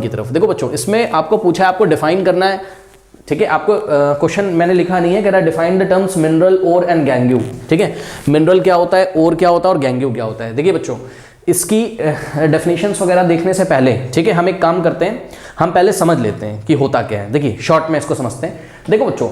की तरफ। देखो बच्चों, इसमें आपको पूछा है, आपको डिफाइन करना है, ठीक है। आपको क्वेश्चन मैंने लिखा नहीं है, कह रहा है define the terms mineral, ore and gangue, ठीक है। मिनरल क्या होता है, ओर क्या होता है और गैंग्यू क्या होता है। देखिए बच्चों, इसकी डेफिनेशंस वगैरह देखने से पहले, ठीक है, हम एक काम करते हैं, हम पहले समझ लेते हैं कि होता क्या है। देखिए शॉर्ट में इसको समझते हैं। देखो बच्चों,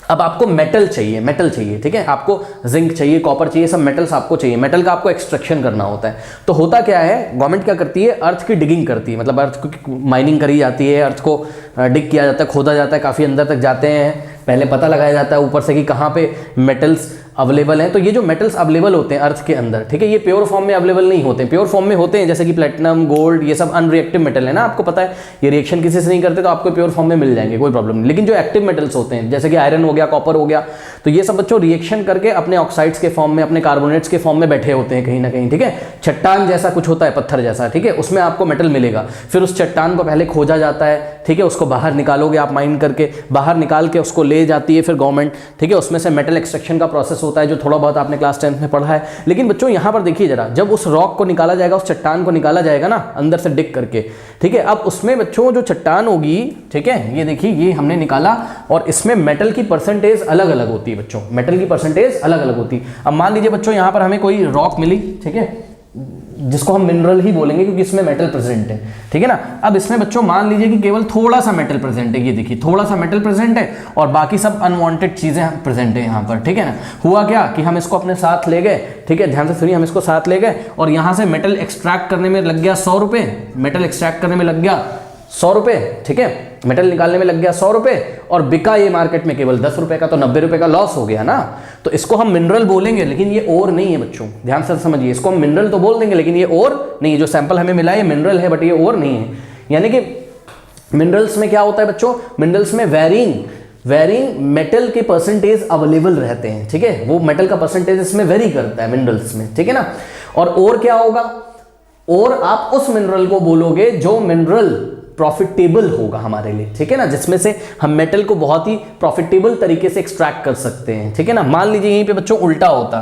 अब आपको मेटल चाहिए, ठीक है, आपको जिंक चाहिए, कॉपर चाहिए, सब मेटल्स आपको चाहिए। मेटल का आपको एक्सट्रैक्शन करना होता है। तो होता क्या है, गवर्नमेंट क्या करती है, अर्थ की डिगिंग करती है, मतलब अर्थ को माइनिंग करी जाती है, अर्थ को डिग किया जाता है, खोदा जाता है, काफ़ी अंदर तक जाते हैं, पहले पता लगाया जाता है ऊपर से कि कहाँ पे मेटल्स अवेलेबल हैं। तो ये जो मेटल्स अवेलेबल होते हैं अर्थ के अंदर, ठीक है, ये प्योर फॉर्म में अवेलेबल नहीं होते हैं। प्योर फॉर्म में होते हैं जैसे कि प्लेटिनम, गोल्ड, ये सब अनरिएक्टिव मेटल है ना, आपको पता है, ये रिएक्शन किसी से नहीं करते तो आपको प्योर फॉर्म में मिल जाएंगे, कोई प्रॉब्लम नहीं। लेकिन जो एक्टिव मेटल्स होते हैं जैसे कि आयरन हो गया, कॉपर हो गया, तो ये सब बच्चों रिएक्शन करके अपने ऑक्साइड्स के फॉर्म में, अपने कार्बोनेट्स के फॉर्म में बैठे होते हैं कहीं ना कहीं, ठीक है। चट्टान जैसा कुछ होता है, पत्थर जैसा, ठीक है, उसमें आपको मेटल मिलेगा। फिर उस चट्टान को पहले खोजा जाता है, ठीक है, उसको बाहर निकालोगे आप माइन करके, बाहर निकाल के उसको ले जाती है फिर गवर्नमेंट, ठीक है। उसमें से मेटल एक्सट्रैक्शन का प्रोसेस होता है जो थोड़ा बहुत आपने क्लास 10th में पढ़ा है। लेकिन बच्चों यहाँ पर देखिए जरा, जब उस रॉक को निकाला जाएगा, उस चट्टान को निकाला जाएगा ना अंदर से डिग करके, ठीक है, अब उसमें बच्चों जो चट्टान होगी, ठीक है, ये देखिए, ये हमने निकाला और इसमें मेटल की परसेंटेज अलग अलग होती है बच्चों, मेटल की परसेंटेज अलग अलग होती है। अब मान लीजिए बच्चों यहाँ पर हमें कोई रॉक मिली, ठीक है, जिसको हम मिनरल ही बोलेंगे क्योंकि इसमें मेटल प्रेजेंट है, ठीक है ना। अब इसमें बच्चों मान लीजिए कि केवल थोड़ा सा मेटल प्रेजेंट है, ये देखिए थोड़ा सा मेटल प्रेजेंट है और बाकी सब अनवांटेड चीजें प्रेजेंट है यहाँ पर, ठीक है ना। हुआ क्या कि हम इसको अपने साथ ले गए, ठीक है, ध्यान से सुनिए, हम इसको साथ ले गए और यहाँ से मेटल एक्सट्रैक्ट करने में लग गया 100 रुपये, मेटल एक्सट्रैक्ट करने में लग गया 100 रुपये, ठीक है, मेटल निकालने में लग गया 100 रुपये और बिका ये मार्केट में केवल 10 रुपये का, तो 90 रुपये का लॉस हो गया ना। तो इसको हम मिनरल बोलेंगे, लेकिन ये ओर नहीं है बच्चों, ध्यान से समझिए, इसको हम मिनरल तो बोल देंगे लेकिन ये ओर नहीं है। जो सैंपल हमें मिला है ये मिनरल है बट ये ओर नहीं है। यानी कि मिनरल्स में क्या होता है बच्चों, मिनरल्स में वेरिंग मेटल के परसेंटेज अवेलेबल रहते हैं, ठीक है, वो मेटल का परसेंटेज इसमें वेरी करता है मिनरल्स में, ठीक है ना। और ओर क्या होगा, और आप उस मिनरल को बोलोगे जो मिनरल प्रॉफिटेबल होगा हमारे लिए, ठीक है ना, जिसमें से हम मेटल को बहुत ही प्रॉफिटेबल तरीके से एक्सट्रैक्ट कर सकते हैं, ठीक है ना। मान लीजिए यहीं पे बच्चों उल्टा होता,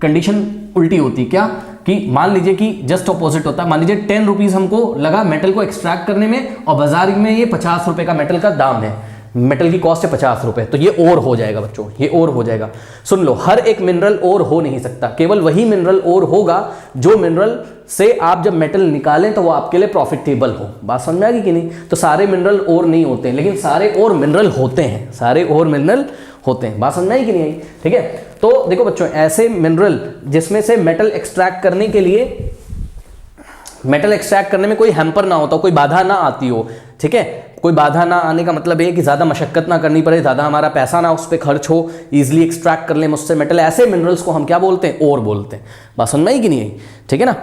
कंडीशन उल्टी होती, क्या कि मान लीजिए कि जस्ट ऑपोजिट होता, मान लीजिए 10 रुपीज हमको लगा मेटल को एक्सट्रैक्ट करने में और बाजार में ये 50 रुपए का मेटल का दाम है, मेटल की कॉस्ट है 50 रुपए, तो ये और हो जाएगा बच्चों, ये और हो जाएगा। सुन लो, हर एक मिनरल और हो नहीं सकता, केवल वही मिनरल और होगा जो मिनरल से आप जब मेटल निकालें तो वो आपके लिए प्रॉफिटेबल हो। बात समझ में आ गई कि नहीं। तो सारे मिनरल और नहीं होते हैं, लेकिन सारे और मिनरल होते हैं, सारे और मिनरल होते हैं। बात समझ में आई कि नहीं आई, ठीक है। तो देखो बच्चों, ऐसे मिनरल जिसमें से मेटल एक्सट्रैक्ट करने के लिए, मेटल एक्सट्रैक्ट करने में कोई हैम्पर ना होता, कोई बाधा ना आती हो, ठीक है। कोई बाधा ना आने का मतलब है कि ज़्यादा मशक्कत ना करनी पड़े, ज़्यादा हमारा पैसा ना उस पर खर्च हो, इजीली एक्सट्रैक्ट कर लें मुझसे मेटल, ऐसे मिनरल्स को हम क्या बोलते हैं, और बोलते हैं। बात समझ में आई कि नहीं आई, ठीक है ना।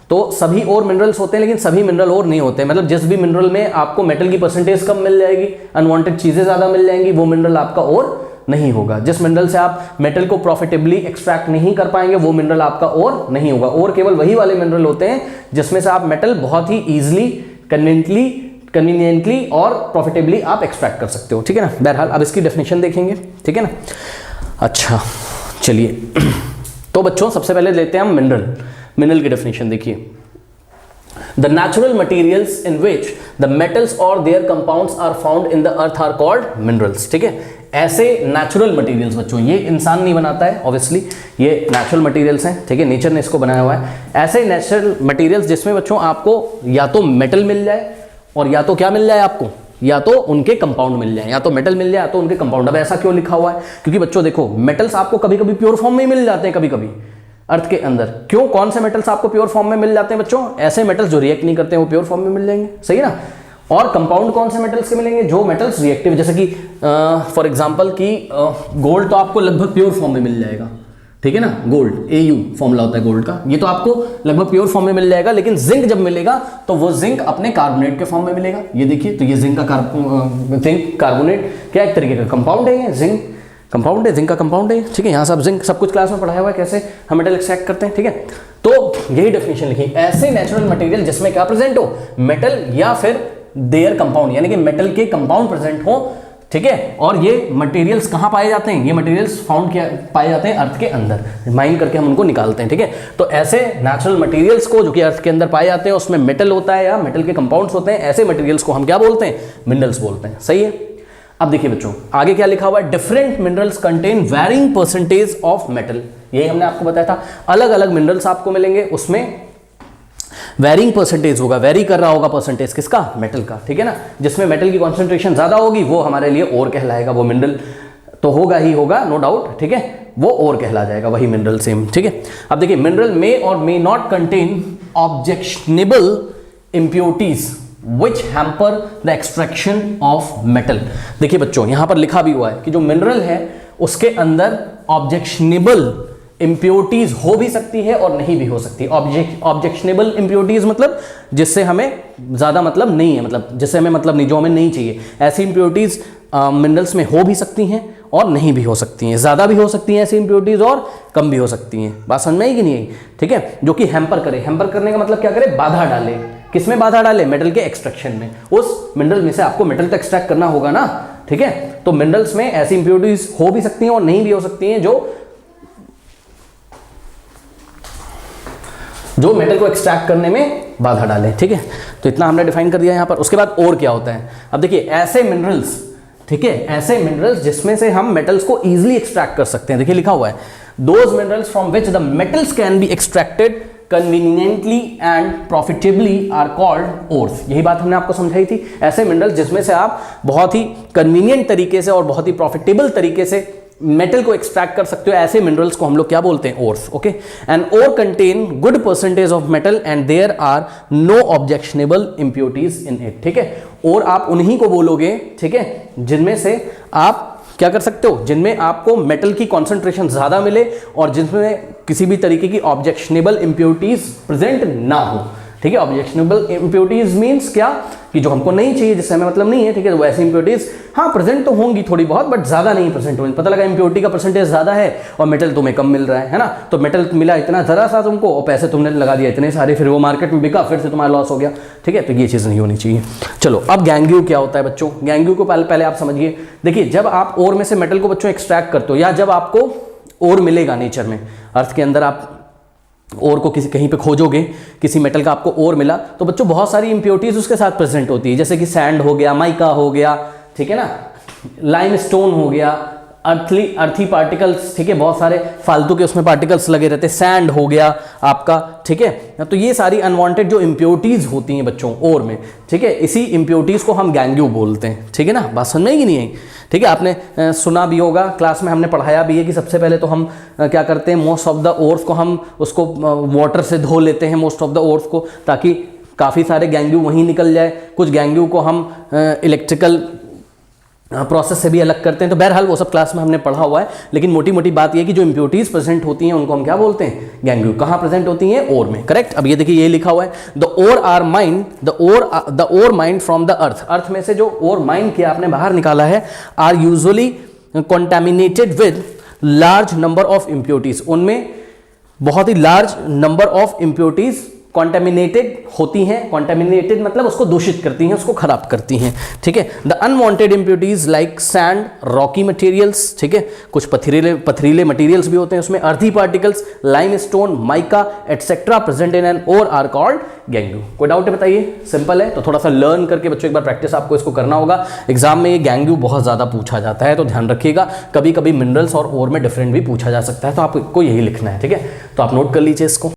तो सभी और मिनरल्स होते हैं लेकिन सभी मिनरल और नहीं होते, मतलब जिस भी मिनरल में आपको मेटल की परसेंटेज कम मिल जाएगी, अनवांटेड चीज़ें ज़्यादा मिल जाएंगी, वो मिनरल आपका और नहीं होगा। जिस मिनरल से आप मेटल को प्रॉफिटेबली एक्सट्रैक्ट नहीं कर पाएंगे वो मिनरल आपका और नहीं होगा। और केवल वही वाले मिनरल होते हैं जिसमें से आप मेटल बहुत ही ईजिली, कन्वीनियंटली और प्रॉफिटेबली आप एक्सट्रैक्ट कर सकते हो, ठीक है ना। बहरहाल अब इसकी डेफिनेशन देखेंगे, ठीक है ना। अच्छा चलिए, तो बच्चों सबसे पहले लेते हैं हम मिनरल की डेफिनेशन। देखिए, The natural materials in which the metals or their compounds are found in the earth are called minerals, ठीक है। ऐसे नेचुरल मटेरियल्स बच्चों, ये इंसान नहीं बनाता है ऑब्वियसली, ये नेचुरल मटेरियल्स हैं, ठीक है, नेचर ने इसको बनाया हुआ है। ऐसे नेचुरल मटेरियल्स जिसमें बच्चों आपको या तो मेटल मिल जाए और या तो क्या मिल जाए आपको, या तो उनके कंपाउंड मिल जाए, या तो मेटल मिल जाए या तो उनके कंपाउंड। अब ऐसा क्यों लिखा हुआ है, क्योंकि बच्चों देखो मेटल्स आपको कभी कभी प्योर फॉर्म में ही मिल जाते हैं, कभी कभी अर्थ के अंदर। क्यों, कौन से मेटल्स आपको प्योर फॉर्म में मिल जाते हैं बच्चों, ऐसे मेटल्स जो रिएक्ट नहीं करते हैं वो प्योर फॉर्म में मिल जाएंगे, सही है ना। और कंपाउंड कौन से मेटल्स के मिलेंगे, जो मेटल्स रिएक्टिव, जैसे कि फॉर एग्जांपल कि गोल्ड तो आपको लगभग प्योर फॉर्म में मिल जाएगा, ठीक है ना। गोल्ड AU फॉर्मूला होता है गोल्ड का, ये तो आपको लगभग प्योर फॉर्म में मिल जाएगा। लेकिन जिंक जब मिलेगा तो वो जिंक अपने कार्बोनेट के फॉर्म में मिलेगा। ये देखिए, तो ये जिंक का जिंक कार्बोनेट क्या एक तरीके का कंपाउंड है, ये जिंक कंपाउंड है, जिंक का कंपाउंड है, ठीक है। यहाँ सब जिंक सब कुछ क्लास में पढ़ाया हुआ है कैसे हम मेटल एक्सट्रैक्ट करते हैं, ठीक है। तो यही डेफिनेशन लिखी, ऐसे नेचुरल मटेरियल जिसमें क्या प्रेजेंट हो, मेटल या फिर देयर कंपाउंड, यानी कि मेटल के कंपाउंड प्रेजेंट हो, ठीक है। और ये मटेरियल्स कहाँ पाए जाते हैं, ये मटेरियल्स पाए जाते हैं अर्थ के अंदर, माइन करके हम उनको निकालते हैं, ठीक है। तो ऐसे नेचुरल मटेरियल्स को जो कि अर्थ के अंदर पाए जाते हैं, उसमें मेटल होता है या मेटल के कंपाउंड्स होते हैं, ऐसे मटेरियल्स को हम क्या बोलते हैं, मिनरल्स बोलते हैं, सही है। अब देखिए बच्चों आगे क्या लिखा हुआ है, different minerals contain varying percentage of metal, यही हमने आपको बताया था, अलग अलग मिनरल्स आपको मिलेंगे, उसमें वैरिंग परसेंटेज होगा, वेरी कर रहा होगा परसेंटेज किसका, मेटल का, ठीक है ना। जिसमें मेटल की कॉन्सेंट्रेशन ज्यादा होगी वो हमारे लिए ओर कहलाएगा, वो मिनरल तो होगा ही होगा, नो डाउट, ठीक है, वो ओर कहला जाएगा, वही मिनरल सेम, ठीक है। अब देखिए मिनरल मे और may not contain objectionable impurities which hamper the extraction of metal. देखिए बच्चों यहां पर लिखा भी हुआ है कि जो मिनरल है उसके अंदर ऑब्जेक्शनेबल इंप्योरिटीज हो भी सकती है और नहीं भी हो सकती। ऑब्जेक्शनेबल इंप्योरिटीज मतलब जिससे हमें ज्यादा मतलब नहीं है, मतलब जिससे हमें मतलब नहीं, जो हमें नहीं चाहिए, ऐसी इंप्योरिटीज मिनरल्स में हो भी सकती हैं और नहीं भी हो सकती हैं, ज्यादा भी हो सकती हैं ऐसी इंप्योरिटीज और कम भी हो सकती हैं। बात समझ में आई कि नहीं आई, ठीक है। जो कि हैम्पर करे, हैम्पर करने का मतलब क्या करे, बाधा डाले, किसमें बाधा डाले, मेटल के एक्सट्रैक्शन में, उस मिनरल में से आपको मेटल तो एक्सट्रैक्ट करना होगा ना, ठीक है। तो मिनरल्स में ऐसी इंप्योरिटीज हो भी सकती हैं और नहीं भी हो सकती हैं जो मेटल को एक्सट्रैक्ट करने में बाधा डालें, ठीक है। तो इतना हमने डिफाइन कर दिया यहां पर। उसके बाद और क्या होता है, अब देखिए ऐसे मिनरल्स, ठीक है, ऐसे मिनरल्स जिसमें से हम मेटल्स को इजीली एक्सट्रैक्ट कर सकते हैं, देखिए लिखा हुआ है, those minerals from which the metals can be extracted conveniently and profitably are called ores. यही बात हमने आपको समझाई थी, ऐसे मिनरल्स जिसमें से आप बहुत ही कन्वीनियंट तरीके से और बहुत ही प्रॉफिटेबल तरीके से मेटल को एक्सट्रैक्ट कर सकते हो, ऐसे मिनरल्स को हम लोग क्या बोलते हैं, ores, okay. And ore contain good percentage of metal and there are no objectionable impurities in it, ठीक है। और आप उन्हीं को बोलोगे, ठीक है, जिनमें से आप क्या कर सकते हो, जिनमें आपको मेटल की कॉन्सेंट्रेशन ज्यादा मिले और जिसमें किसी भी तरीके की ऑब्जेक्शनेबल इंप्योरिटीज प्रेजेंट ना हो, ठीक है। ऑब्जेक्शनेबल इंप्योरिटीज मींस क्या, कि जो हमको नहीं चाहिए, जिससे हमें मतलब नहीं है, ठीक है। तो वैसी इंप्योरिटीज हाँ प्रेजेंट तो होंगी थोड़ी बहुत, बट ज्यादा नहीं प्रेजेंट होंगी। पता लगा इंप्योरिटी का परसेंटेज ज्यादा है और मेटल तुम्हें कम मिल रहा है ना, तो मेटल मिला इतना जरा सा तुमको और पैसे तुमने लगा दिया इतने सारे, फिर वो मार्केट में बिका, फिर से तुम्हारा लॉस हो गया, ठीक है। तो ये चीज नहीं होनी चाहिए। चलो अब गैंग्यू क्या होता है बच्चों, गैंग्यू को पहले आप समझिए। देखिए जब आप ओर में से मेटल को बच्चों एक्सट्रैक्ट करते हो, या जब आपको ओर मिलेगा नेचर में, अर्थ के अंदर आप ओर को किसी कहीं पे खोजोगे, किसी मेटल का आपको ओर मिला, तो बच्चों बहुत सारी इंप्योरिटीज उसके साथ प्रेजेंट होती है, जैसे कि सैंड हो गया, माइका हो गया, ठीक है ना, लाइमस्टोन हो गया, अर्थी पार्टिकल्स, ठीक है, बहुत सारे फालतू के उसमें पार्टिकल्स लगे रहते, सैंड हो गया आपका, ठीक है। तो ये सारी अनवांटेड जो इंप्योरिटीज होती हैं बच्चों ओर में, ठीक है, इसी इंप्योरिटीज को हम गैंग्यू बोलते हैं, ठीक है ना। बात समझ में आई कि नहीं आई, ठीक है। आपने सुना भी होगा, क्लास में हमने पढ़ाया भी है कि सबसे पहले तो हम क्या करते हैं, मोस्ट ऑफ द ओर्स को हम उसको वाटर से धो लेते हैं, मोस्ट ऑफ द ओर्स को, ताकि काफ़ी सारे गैंग्यू वहीं निकल जाए। कुछ गैंग्यू को हम इलेक्ट्रिकल प्रोसेस से भी अलग करते हैं, तो बहरहाल वो सब क्लास में हमने पढ़ा हुआ है। लेकिन मोटी मोटी बात ये कि जो इंप्योरिटीज प्रेजेंट होती हैं उनको हम क्या बोलते हैं, गैंग्यू। कहाँ प्रेजेंट होती हैं, ओर में, करेक्ट। अब ये देखिए ये लिखा हुआ है, the ore are mine, the ore mine from the earth, earth में से जो ओर माइन किया आपने बाहर निकाला है, are usually contaminated with large number of impurities, उनमें बहुत ही large number of impurities contaminated होती हैं। कॉन्टेमिनेटेड मतलब उसको दूषित करती हैं, उसको खराब करती हैं, ठीक है। The unwanted impurities like sand, Rocky materials, ठीक है, कुछ पथरीले मटेरियल्स भी होते हैं उसमें, earthy particles, limestone, mica etcetera present in an ore are called gangue. कोई डाउट है बताइए, सिंपल है। तो थोड़ा सा लर्न करके बच्चों एक बार प्रैक्टिस आपको इसको करना होगा। एग्जाम में ये गैंग्यू बहुत ज्यादा पूछा जाता है, तो ध्यान रखिएगा। कभी कभी मिनरल्स और ओर में डिफरेंट भी पूछा जा सकता है, तो आपको यही लिखना है, ठीक है। तो आप नोट कर लीजिए इसको।